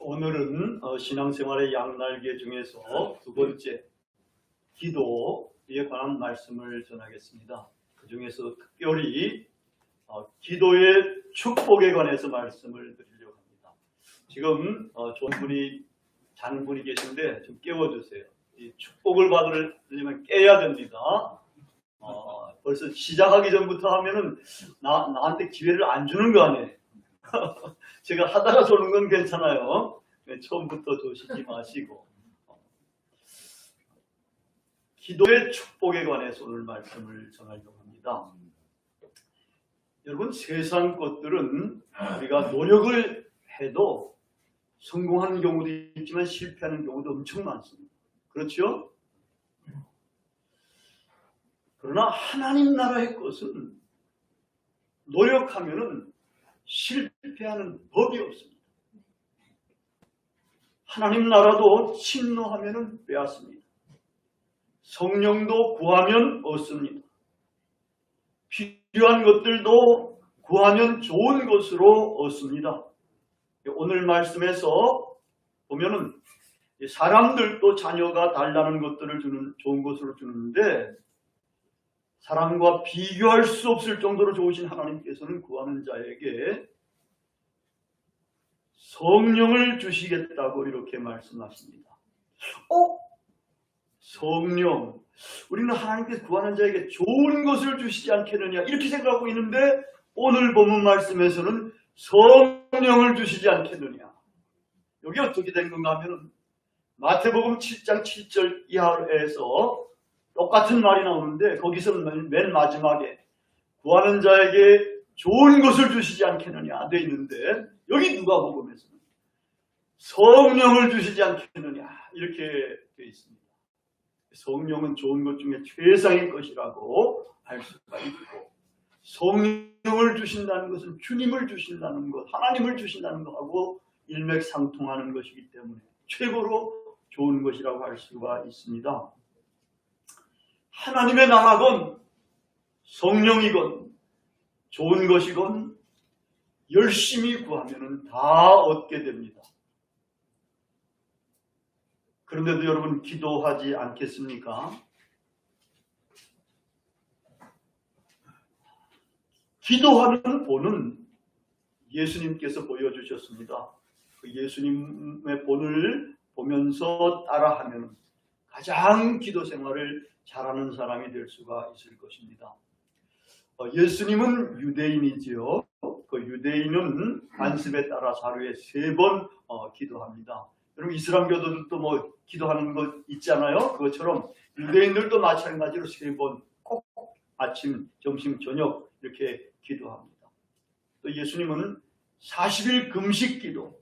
오늘은 신앙생활의 양날개 중에서 두 번째 기도에 관한 말씀을 전하겠습니다. 그 중에서 특별히 기도의 축복에 관해서 말씀을 드리려고 합니다. 지금 좋은 분이 자는 분이 계신데 좀 깨워주세요. 이 축복을 받으려면 깨야 됩니다. 벌써 시작하기 전부터 하면은 나한테 기회를 안 주는 거 아니에요. 제가 하다가 조는 건 괜찮아요. 처음부터 조시지 마시고. 기도의 축복에 관해서 오늘 말씀을 전하려고 합니다. 여러분, 세상 것들은 우리가 노력을 해도 성공하는 경우도 있지만 실패하는 경우도 엄청 많습니다. 그렇죠? 그러나 하나님 나라의 것은 노력하면은 실패하는 법이 없습니다. 하나님 나라도 침노하면은 빼앗습니다. 성령도 구하면 얻습니다. 필요한 것들도 구하면 좋은 것으로 얻습니다. 오늘 말씀에서 보면은 사람들도 자녀가 달라는 것들을 주는 좋은 것으로 주는데 사람과 비교할 수 없을 정도로 좋으신 하나님께서는 구하는 자에게 성령을 주시겠다고 이렇게 말씀하십니다. 성령, 우리는 하나님께서 구하는 자에게 좋은 것을 주시지 않겠느냐 이렇게 생각하고 있는데 오늘 본문 말씀에서는 성령을 주시지 않겠느냐. 여기 어떻게 된 건가 하면 마태복음 7장 7절 이하에서 똑같은 말이 나오는데 거기서 맨 마지막에 구하는 자에게 좋은 것을 주시지 않겠느냐 되어 있는데 여기 누가복음에서는 성령을 주시지 않겠느냐 이렇게 되어 있습니다. 성령은 좋은 것 중에 최상의 것이라고 할 수가 있고 성령을 주신다는 것은 주님을 주신다는 것, 하나님을 주신다는 것하고 일맥상통하는 것이기 때문에 최고로 좋은 것이라고 할 수가 있습니다. 하나님의 나라건 성령이건 좋은 것이건 열심히 구하면 다 얻게 됩니다. 그런데도 여러분 기도하지 않겠습니까? 기도하는 본은 예수님께서 보여주셨습니다. 그 예수님의 본을 보면서 따라하면 가장 기도 생활을 잘하는 사람이 될 수가 있을 것입니다. 예수님은 유대인이지요. 그 유대인은 관습에 따라 하루에 3번 기도합니다. 여러분 이슬람교도들도 뭐 기도하는 거 있잖아요. 그것처럼 유대인들도 마찬가지로 3번 꼭 아침, 점심, 저녁 이렇게 기도합니다. 또 예수님은 40일 금식 기도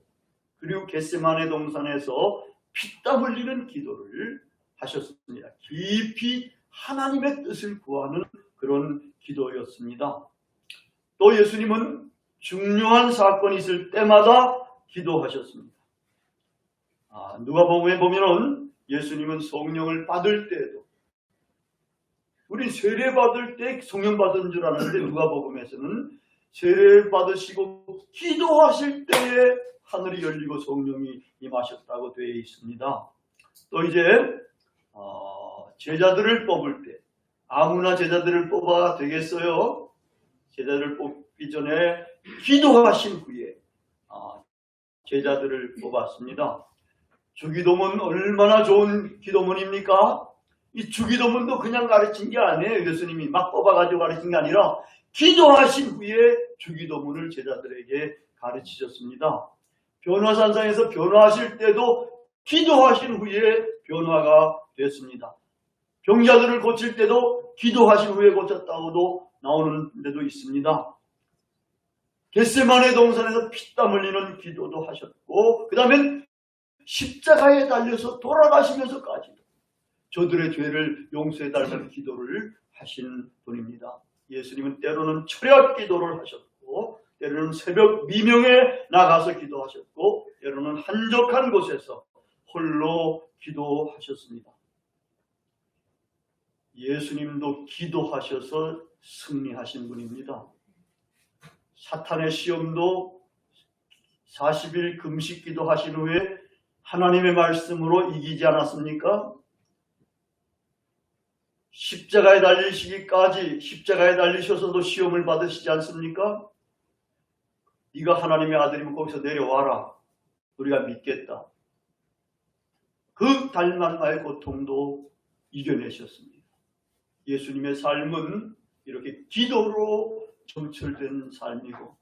그리고 겟세마네 동산에서 피땀 흘리는 기도를 하셨습니다. 깊이 하나님의 뜻을 구하는 그런 기도였습니다. 또 예수님은 중요한 사건이 있을 때마다 기도하셨습니다. 누가복음에 보면은 예수님은 성령을 받을 때에도 우리 세례 받을 때 성령 받은 줄 아는데 누가복음에서는 세례 받으시고 기도하실 때에 하늘이 열리고 성령이 임하셨다고 되어 있습니다. 또 이제 제자들을 뽑을 때 아무나 제자들을 뽑아 되겠어요? 제자들을 뽑기 전에 기도하신 후에 제자들을 뽑았습니다. 주기도문 얼마나 좋은 기도문입니까? 이 주기도문도 그냥 가르친 게 아니에요. 예수님이 막 뽑아가지고 가르친 게 아니라 기도하신 후에 주기도문을 제자들에게 가르치셨습니다. 변화산상에서 변화하실 때도 기도하신 후에 변화가 됐습니다. 병자들을 고칠 때도 기도하신 후에 고쳤다고도 나오는 데도 있습니다. 겟세마네 동산에서 피땀 흘리는 기도도 하셨고 그 다음엔 십자가에 달려서 돌아가시면서까지도 저들의 죄를 용서해달라는 기도를 하신 분입니다. 예수님은 때로는 철야 기도를 하셨고 때로는 새벽 미명에 나가서 기도하셨고 때로는 한적한 곳에서 홀로 기도하셨습니다. 예수님도 기도하셔서 승리하신 분입니다. 사탄의 시험도 40일 금식 기도하신 후에 하나님의 말씀으로 이기지 않았습니까? 십자가에 달리시기까지 십자가에 달리셔서도 시험을 받으시지 않습니까? 네가 하나님의 아들이면 거기서 내려와라. 우리가 믿겠다. 그 달만과의 고통도 이겨내셨습니다. 예수님의 삶은 이렇게 기도로 점철된 삶이고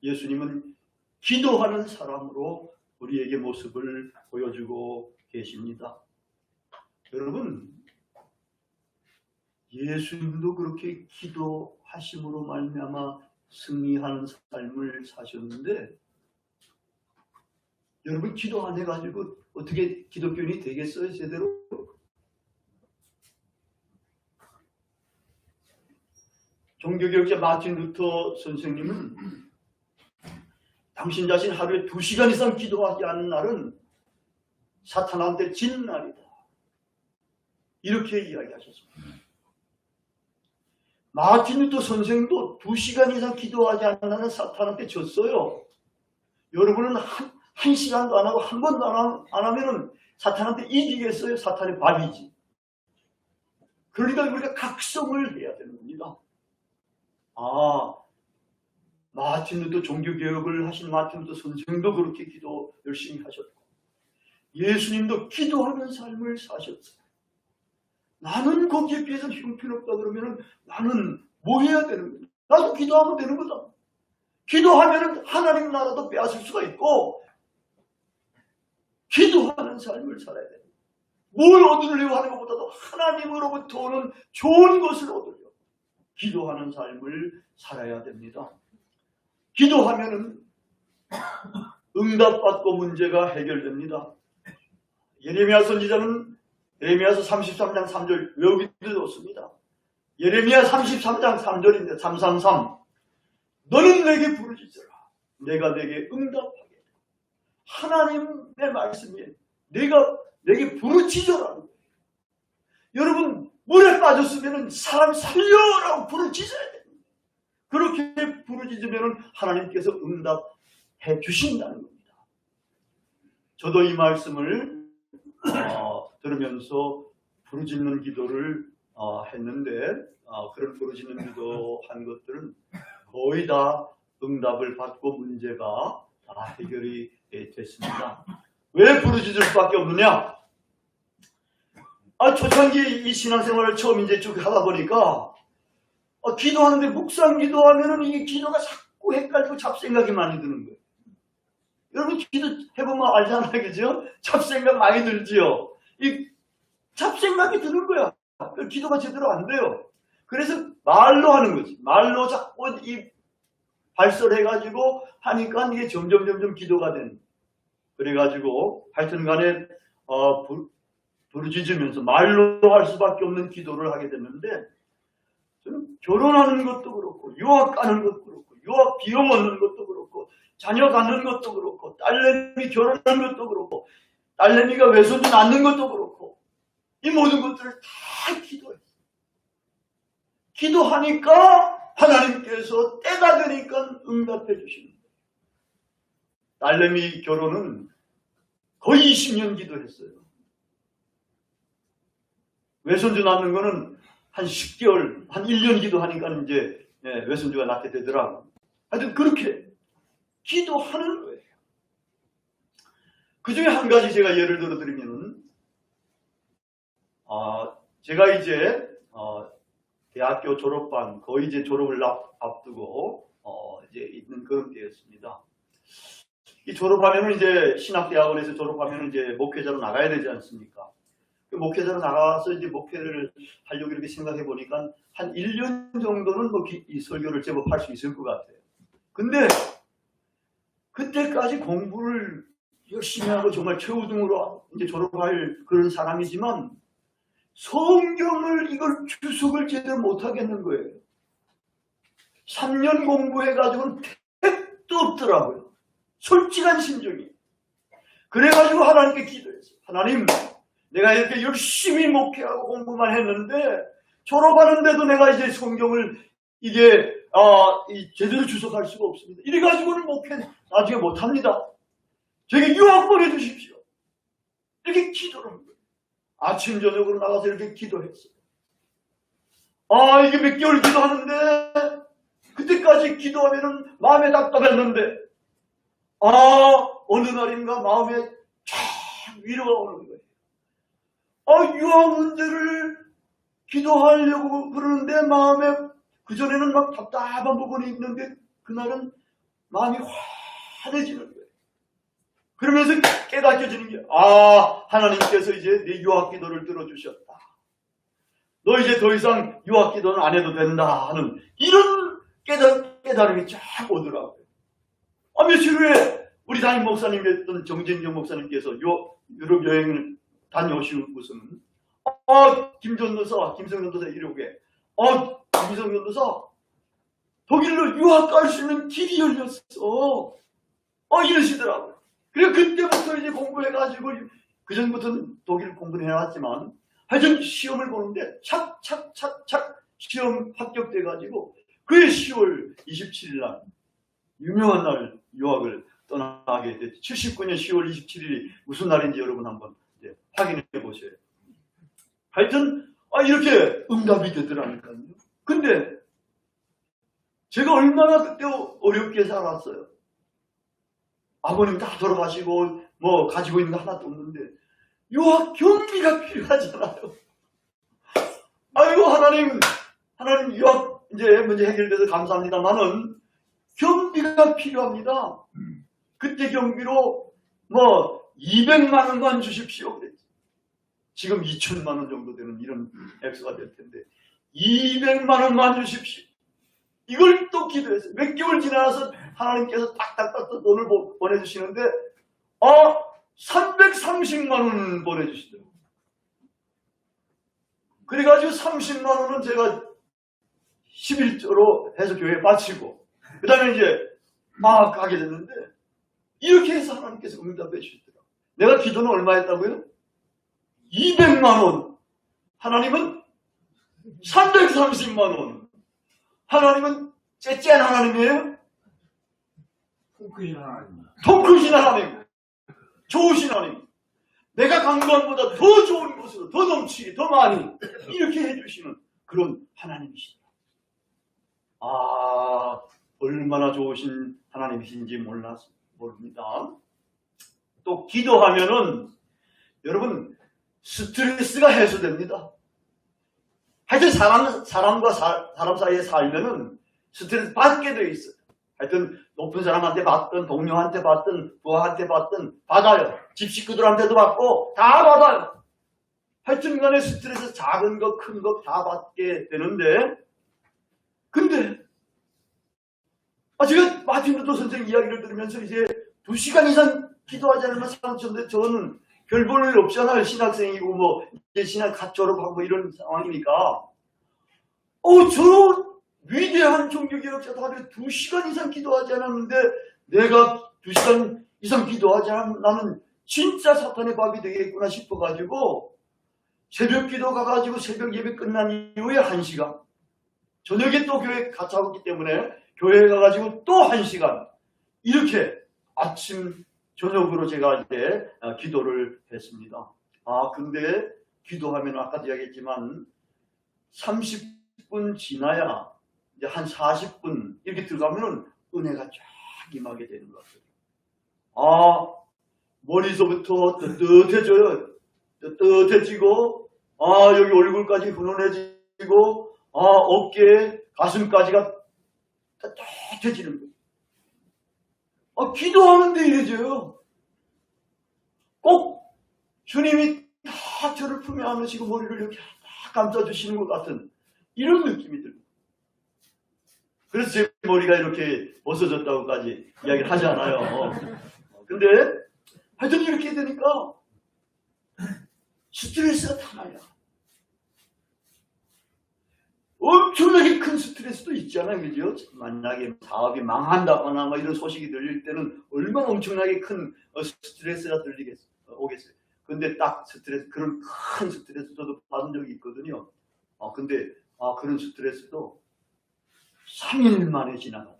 예수님은 기도하는 사람으로 우리에게 모습을 보여주고 계십니다. 여러분, 예수님도 그렇게 기도하심으로 말미암아 승리하는 삶을 사셨는데 여러분 기도 안 해가지고 어떻게 기독교인이 되겠어요? 제대로? 종교개혁자 마틴 루터 선생님은 당신 자신 하루에 2시간 이상 기도하지 않는 날은 사탄한테 진 날이다. 이렇게 이야기하셨습니다. 마틴 루터 선생도 2시간 이상 기도하지 않는 날은 사탄한테 졌어요. 여러분은 한 시간도 안 하고 한 번도 안 하면은 사탄한테 이기겠어요? 사탄의 밥이지. 그러니까 우리가 각성을 해야 되는 겁니다. 마틴 루터 종교개혁을 하신 마틴 루터 선생도 그렇게 기도 열심히 하셨고 예수님도 기도하는 삶을 사셨어요. 나는 거기에 비해서 형편없다 그러면 나는 뭐 해야 되는 거야? 나도 기도하면 되는 거다. 기도하면 하나님 나라도 빼앗을 수가 있고 기도하는 삶을 살아야 돼요. 뭘 얻으려고 하는 것보다도 하나님으로부터 오는 좋은 것을 얻으려고 기도하는 삶을 살아야 됩니다. 기도하면 응답받고 문제가 해결됩니다. 예레미야 선지자는 예레미야서 33장 3절 외우기도 좋습니다. 예레미야 33장 3절인데 333 너는 내게 부르짖으라 내가 내게 응답하게. 하나님의 말씀이 내게 부르짖으라는 거예요. 여러분 물에 빠졌으면 사람 살려라고 부르짖어야 됩니다. 그렇게 부르짖으면 하나님께서 응답해 주신다는 겁니다. 저도 이 말씀을 들으면서 부르짖는 기도를 했는데 그런 부르짖는 기도 한 것들은 거의 다 응답을 받고 문제가 해결이 됐습니다. 왜 부르짖을 수밖에 없느냐? 초창기 이 신앙생활을 처음 이제 쭉 하다 보니까 기도하는데 묵상 기도하면은 이 기도가 자꾸 헷갈리고 잡생각이 많이 드는 거예요. 여러분 기도 해보면 알잖아요, 그죠? 잡생각 많이 들지요. 이 잡생각이 드는 거야. 기도가 제대로 안 돼요. 그래서 말로 하는 거지. 말로 자꾸 이 발설해가지고 하니까 이게 점점 기도가 되는. 그래가지고 하여튼 간에 부르짖으면서 말로 할 수밖에 없는 기도를 하게 됐는데 저는 결혼하는 것도 그렇고 유학 가는 것도 그렇고 유학 비용 얻는 것도 그렇고 자녀 갖는 것도 그렇고 딸내미 결혼하는 것도 그렇고 딸내미가 외손주 낳는 것도 그렇고 이 모든 것들을 다 기도했어요. 기도하니까 하나님께서 때가 되니까 응답해 주시는 거예요. 딸내미 결혼은 거의 20년 기도했어요. 외손주 낳는 거는 한 10개월, 한 1년 기도하니까 이제 외손주가 낳게 되더라고요. 하여튼 그렇게 기도하는 거예요. 그 중에 한 가지 제가 예를 들어 드리면은, 제가 이제, 대학교 졸업반, 거의 이제 졸업을 앞두고, 이제 있는 그런 때였습니다. 이 졸업하면은 이제 신학대학원에서 졸업하면은 이제 목회자로 나가야 되지 않습니까? 그 목회자로 나가서 이제 목회를 하려고 이렇게 생각해 보니까 한 1년 정도는 뭐 이 설교를 제법 할 수 있을 것 같아요. 근데 그때까지 공부를 열심히 하고 정말 최우등으로 이제 졸업할 그런 사람이지만 성경을 이걸 주석을 제대로 못 하겠는 거예요. 3년 공부해가지고는 택도 없더라고요. 솔직한 심정이. 그래가지고 하나님께 기도했어요. 하나님, 내가 이렇게 열심히 목회하고 공부만 했는데 졸업하는데도 내가 이제 성경을 이게 제대로 주석할 수가 없습니다. 이래가지고는 목회 나중에 못합니다. 저에게 유학 보내주십시오. 이렇게 기도를 한 거예요. 아침 저녁으로 나가서 이렇게 기도했어요. 이게 몇 개월 기도하는데 그때까지 기도하면은 마음에 답답했는데 어느 날인가 마음에 쫙 위로가 오는 거예요. 유학 문제를 기도하려고 그러는데 마음에 그전에는 막 답답한 부분이 있는데 그날은 마음이 환해지는 거예요. 그러면서 깨닫혀지는 게 하나님께서 이제 내 유학 기도를 들어주셨다. 너 이제 더 이상 유학 기도는 안 해도 된다 하는 이런 깨달음이 쫙 오더라고요. 며칠 후에 우리 담임 목사님이었던 정진경 목사님께서 유럽 여행을 다녀오시고서는 김전도사, 김성전도사 이러게 김성전도사 독일로 유학 갈 수 있는 길이 열렸어. 이러시더라고요. 그래서 그때부터 이제 공부해가지고 그전부터는 독일 공부를 해놨지만 하여튼 시험을 보는데 착착착착 시험 합격돼가지고 그해 10월 27일 날 유명한 날 유학을 떠나게 됐죠. 79년 10월 27일이 무슨 날인지 여러분 한번 확인해 보세요. 하여튼 이렇게 응답이 되더라니까요. 근데 제가 얼마나 그때 어렵게 살았어요. 아버님 다 돌아가시고 뭐 가지고 있는 거 하나도 없는데 유학 경비가 필요하잖아요. 아이고 하나님 유학 이제 문제 해결돼서 감사합니다만은 경비가 필요합니다. 그때 경비로 뭐 200만 원만 주십시오 그랬지. 지금 2천만 원 정도 되는 이런 액수가 될 텐데 200만 원만 주십시오. 이걸 또 기도했어요. 몇 개월 지나서 하나님께서 딱딱딱 돈을 보내주시는데 330만 원 보내주시더라고요. 그래가지고 30만 원은 제가 11조로 해서 교회에 바치고 그 다음에 이제 가게 됐는데 이렇게 해서 하나님께서 응답해 주시더라고요. 내가 기도는 얼마 했다고요? 200만 원. 하나님은 330만 원. 하나님은 째째한 하나님이에요? 통 크신 하나님. 통 크신 하나님. 좋으신 하나님. 내가 강구한보다 더 좋은 것으로 더 넘치게 더 많이 이렇게 해주시는 그런 하나님이시다. 얼마나 좋으신 하나님이신지 모릅니다. 또 기도하면은 여러분 스트레스가 해소됩니다. 하여튼 사람과 사람 사이에 살면은 스트레스 받게 돼 있어요. 하여튼 높은 사람한테 받든 동료한테 받든 부하한테 받든 받아요. 집 식구들한테도 받고 다 받아요. 하여튼 간에 스트레스 작은 거 큰 거 다 받게 되는데 근데 제가 마틴 루터 선생 이야기를 들으면서 이제 2시간 이상 기도하지 않으면 상처인데 저는 별 볼 일 없잖아요. 신학생이고 뭐 이제 신학 갓 졸업하고 이런 상황이니까 저 위대한 종교개혁자 다들 2시간 이상 기도하지 않았는데 내가 2시간 이상 기도하지 않으면 나는 진짜 사탄의 밥이 되겠구나 싶어가지고 새벽 기도 가가지고 새벽 예배 끝난 이후에 1시간 저녁에 또 교회 같이 하고 있기 때문에 교회에 가가지고 또 1시간 이렇게 아침 저녁으로 제가 이제 기도를 했습니다. 근데 기도하면 아까도 이야기했지만 30분 지나야 이제 한 40분 이렇게 들어가면 은혜가 쫙 임하게 되는 것 같아요. 머리서부터 뜨뜻해져요. 뜨뜻해지고 여기 얼굴까지 훈훈해지고 어깨 가슴까지가 따뜻해지는 거예요. 기도하는데 이래져요. 꼭 주님이 다 저를 품에 안으시고 머리를 이렇게 다 감싸주시는 것 같은 이런 느낌이 듭니다. 그래서 제 머리가 이렇게 벗어졌다고까지 이야기를 하지 않아요. 근데 하여튼 이렇게 되니까 스트레스가 다 나요. 엄청나게 큰 스트레스도 있잖아요. 그죠? 만약에 사업이 망한다거나 뭐 이런 소식이 들릴 때는 얼마나 엄청나게 큰 스트레스가 오겠어요. 근데 딱 그런 큰 스트레스 저도 받은 적이 있거든요. 근데 그런 스트레스도 3일 만에 지나가요.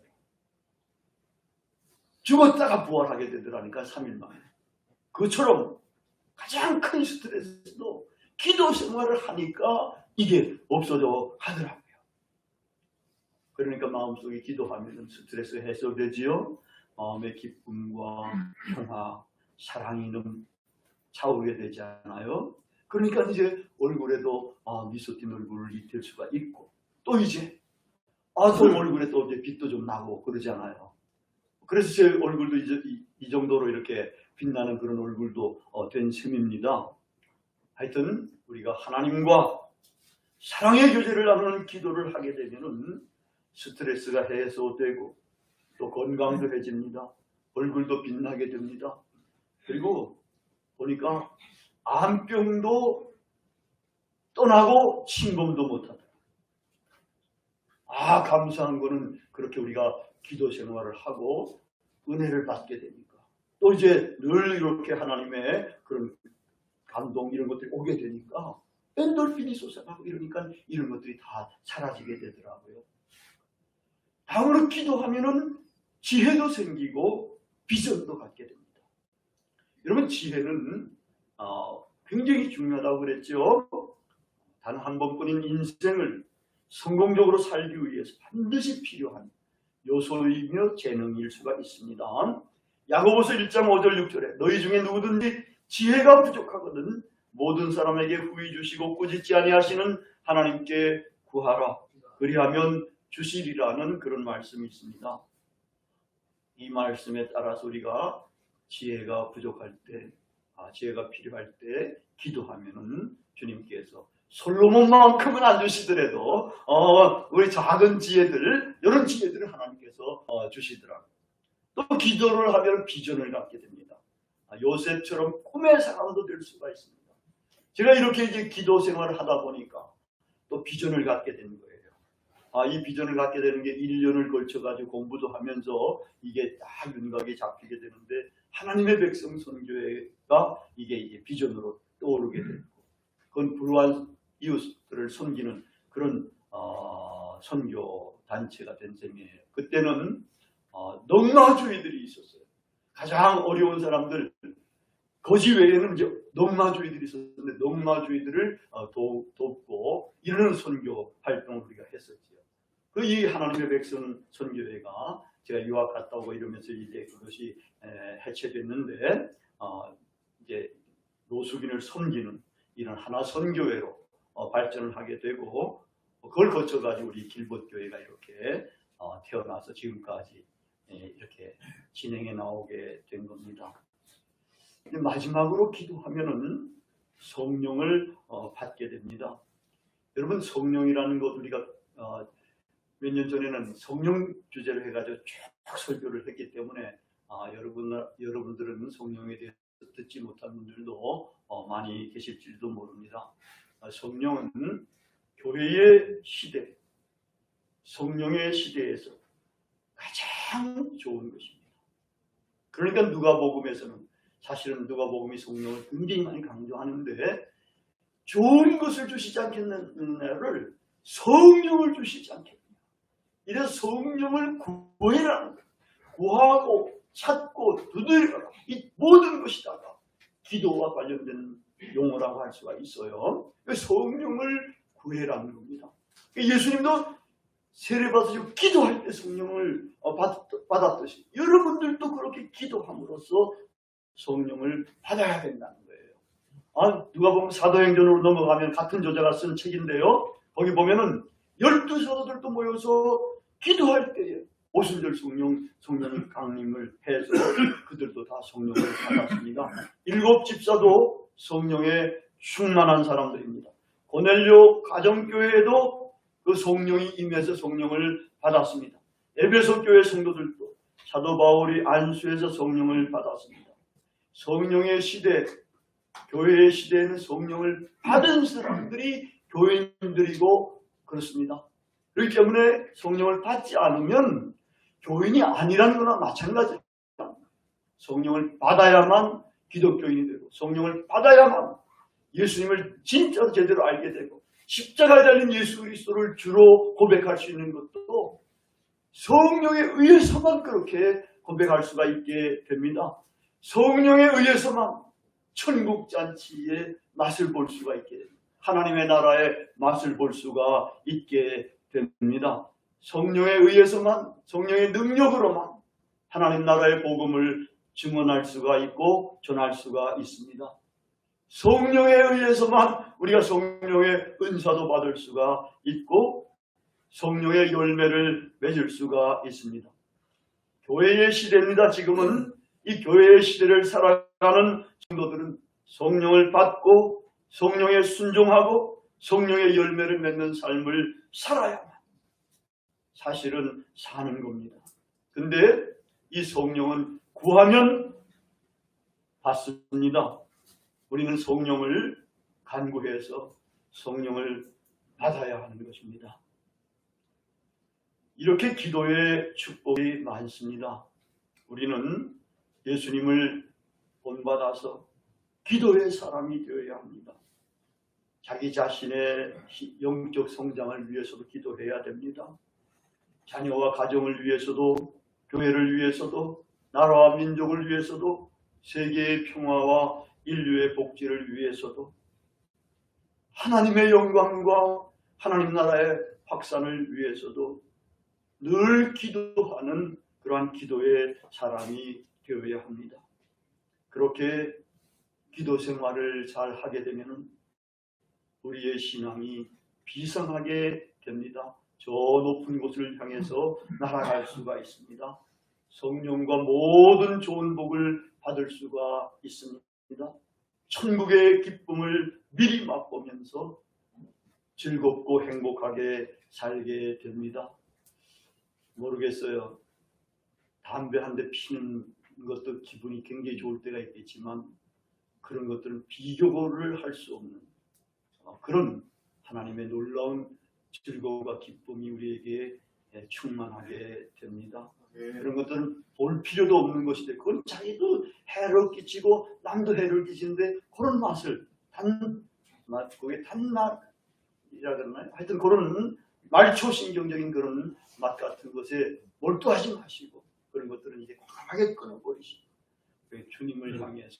죽었다가 부활하게 되더라니까 3일 만에. 그처럼 가장 큰 스트레스도 기도 생활을 하니까 이게 없어져 가더라고요. 그러니까 마음속에 기도하면 스트레스 해소되지요. 마음의 기쁨과 평화, 사랑이 차오르게 되잖아요. 그러니까 이제 얼굴에도 미소 띈 얼굴을 입힐 수가 있고, 또 이제 또 얼굴에 또 이제 빛도 좀 나고 그러잖아요. 그래서 제 얼굴도 이제 이 정도로 이렇게 빛나는 그런 얼굴도 된 셈입니다. 하여튼 우리가 하나님과 사랑의 교제를 나누는 기도를 하게 되면은 스트레스가 해소되고 또 건강해집니다. 얼굴도 빛나게 됩니다. 그리고 보니까 암병도 떠나고 침범도 못하더라. 감사한 거는 그렇게 우리가 기도 생활을 하고 은혜를 받게 되니까. 또 이제 늘 이렇게 하나님의 그런 감동 이런 것들이 오게 되니까 엔돌핀이 솟아나고 이러니까 이런 것들이 다 사라지게 되더라고요. 다음으로 기도하면은 지혜도 생기고 비전도 갖게 됩니다. 여러분, 지혜는 굉장히 중요하다고 그랬죠. 단 한 번뿐인 인생을 성공적으로 살기 위해서 반드시 필요한 요소이며 재능일 수가 있습니다. 야고보서 1장 5절 6절에 너희 중에 누구든지 지혜가 부족하거든 모든 사람에게 후히 주시고 꾸짖지 아니하시는 하나님께 구하라. 그리하면 주시리라는 그런 말씀이 있습니다. 이 말씀에 따라서 우리가 지혜가 부족할 때, 지혜가 필요할 때 기도하면은 주님께서 솔로몬만큼은 안 주시더라도 우리 작은 지혜들, 이런 지혜들을 하나님께서 주시더라고요. 또 기도를 하면 비전을 갖게 됩니다. 요셉처럼 꿈의 사람도 될 수가 있습니다. 제가 이렇게 이제 기도 생활을 하다 보니까 또 비전을 갖게 되는 거예요. 이 비전을 갖게 되는 게 1년을 걸쳐가지고 공부도 하면서 이게 딱 윤곽이 잡히게 되는데 하나님의 백성 선교회가 이게 비전으로 떠오르게 되고 그건 불우한 이웃들을 섬기는 그런 선교 단체가 된 셈이에요. 그때는 넉마주의들이 있었어요. 가장 어려운 사람들, 거지 외에는 이제 넉마주의들이 있었는데 넉마주의들을 돕고 이러는 선교 활동을 우리가 했었죠. 이 하나님의 백성 선교회가 제가 유학 갔다 오고 이러면서 이제 그것이 해체됐는데 이제 노숙인을 섬기는 이런 하나 선교회로 발전을 하게 되고 그걸 거쳐가지고 우리 길봇교회가 이렇게 태어나서 지금까지 이렇게 진행해 나오게 된 겁니다. 마지막으로 기도하면은 성령을 받게 됩니다. 여러분, 성령이라는 것 우리가 몇 년 전에는 성령 주제를 해가지고 쭉 설교를 했기 때문에 여러분들은 성령에 대해서 듣지 못한 분들도 많이 계실지도 모릅니다. 성령은 교회의 시대, 성령의 시대에서 가장 좋은 것입니다. 그러니까 누가복음에서는 사실은 누가복음이 성령을 굉장히 많이 강조하는데 좋은 것을 주시지 않겠느냐를 성령을 주시지 않겠느냐. 이래서 성령을 구해라는 거예요. 구하고 찾고 두드리라. 이 모든 것이다가 기도와 관련된 용어라고 할 수가 있어요. 성령을 구해라는 겁니다. 예수님도 세례받으시고 기도할 때 성령을 받았듯이 여러분들도 그렇게 기도함으로써 성령을 받아야 된다는 거예요. 누가복음 사도행전으로 넘어가면 같은 저자가 쓴 책인데요. 거기 보면은 12사도들도 모여서 기도할 때에 오순절 성령 강림을 해서 그들도 다 성령을 받았습니다. 7 집사도 성령에 충만한 사람들입니다. 고넬료 가정교회에도 그 성령이 임해서 성령을 받았습니다. 에베소 교회 성도들도 사도 바울이 안수해서 성령을 받았습니다. 성령의 시대, 교회의 시대에는 성령을 받은 사람들이 교인들이고 그렇습니다. 그렇기 때문에 성령을 받지 않으면 교인이 아니라는 거나 마찬가지입니다. 성령을 받아야만 기독교인이 되고 성령을 받아야만 예수님을 진짜 제대로 알게 되고 십자가에 달린 예수 그리스도를 주로 고백할 수 있는 것도 성령에 의해서만 그렇게 고백할 수가 있게 됩니다. 성령에 의해서만 천국잔치의 맛을 볼 수가 있게 됩니다. 하나님의 나라의 맛을 볼 수가 있게 됩니다. 성령에 의해서만, 성령의 능력으로만 하나님 나라의 복음을 증언할 수가 있고 전할 수가 있습니다. 성령에 의해서만 우리가 성령의 은사도 받을 수가 있고 성령의 열매를 맺을 수가 있습니다. 교회의 시대입니다. 지금은 이 교회의 시대를 살아가는 성도들은 성령을 받고 성령에 순종하고 성령의 열매를 맺는 삶을 살아야만 사실은 사는 겁니다. 근데 이 성령은 구하면 받습니다. 우리는 성령을 간구해서 성령을 받아야 하는 것입니다. 이렇게 기도의 축복이 많습니다. 우리는 예수님을 본받아서 기도의 사람이 되어야 합니다. 자기 자신의 영적 성장을 위해서도 기도해야 됩니다. 자녀와 가정을 위해서도, 교회를 위해서도, 나라와 민족을 위해서도, 세계의 평화와 인류의 복지를 위해서도, 하나님의 영광과 하나님 나라의 확산을 위해서도 늘 기도하는 그러한 기도의 사람이 되어야 합니다. 그렇게 기도 생활을 잘 하게 되면 우리의 신앙이 비상하게 됩니다. 저 높은 곳을 향해서 날아갈 수가 있습니다. 성령과 모든 좋은 복을 받을 수가 있습니다. 천국의 기쁨을 미리 맛보면서 즐겁고 행복하게 살게 됩니다. 모르겠어요. 담배 한 대 피는 것도 기분이 굉장히 좋을 때가 있겠지만 그런 것들은 비교를 할 수 없는 그런 하나님의 놀라운 즐거움과 기쁨이 우리에게 충만하게 됩니다. 그런 것들은 볼 필요도 없는 것인데 그건 자기도 해를 끼치고 남도 해를 끼치는데 그런 맛을 그게 단맛이라 그러나요? 하여튼 그런 말초신경적인 그런 맛 같은 것에 몰두하지 마시고 그런 것들은 이제 과감하게 끊어버리시고 주님을 향해서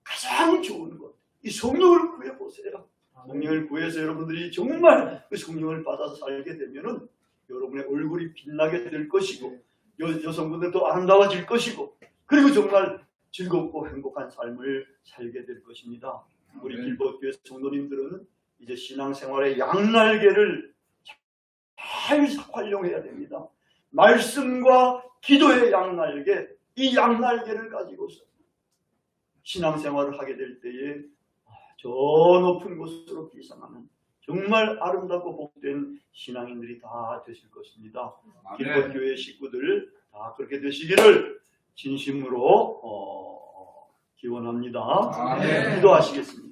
가장 좋은 것, 이 성령을 구해보세요. 성령을 구해서 여러분들이 정말 그 성령을 받아서 살게 되면은 여러분의 얼굴이 빛나게 될 것이고 여성분들도 아름다워질 것이고 그리고 정말 즐겁고 행복한 삶을 살게 될 것입니다. 우리 길벗교회 성도님들은 이제 신앙생활의 양날개를 잘 활용해야 됩니다. 말씀과 기도의 양날개, 이 양날개를 가지고서 신앙생활을 하게 될 때에 저 높은 곳으로 비상하는 정말 아름답고 복된 신앙인들이 다 되실 것입니다. 길벗교회 식구들 다 그렇게 되시기를 진심으로 기원합니다. 기도하시겠습니다.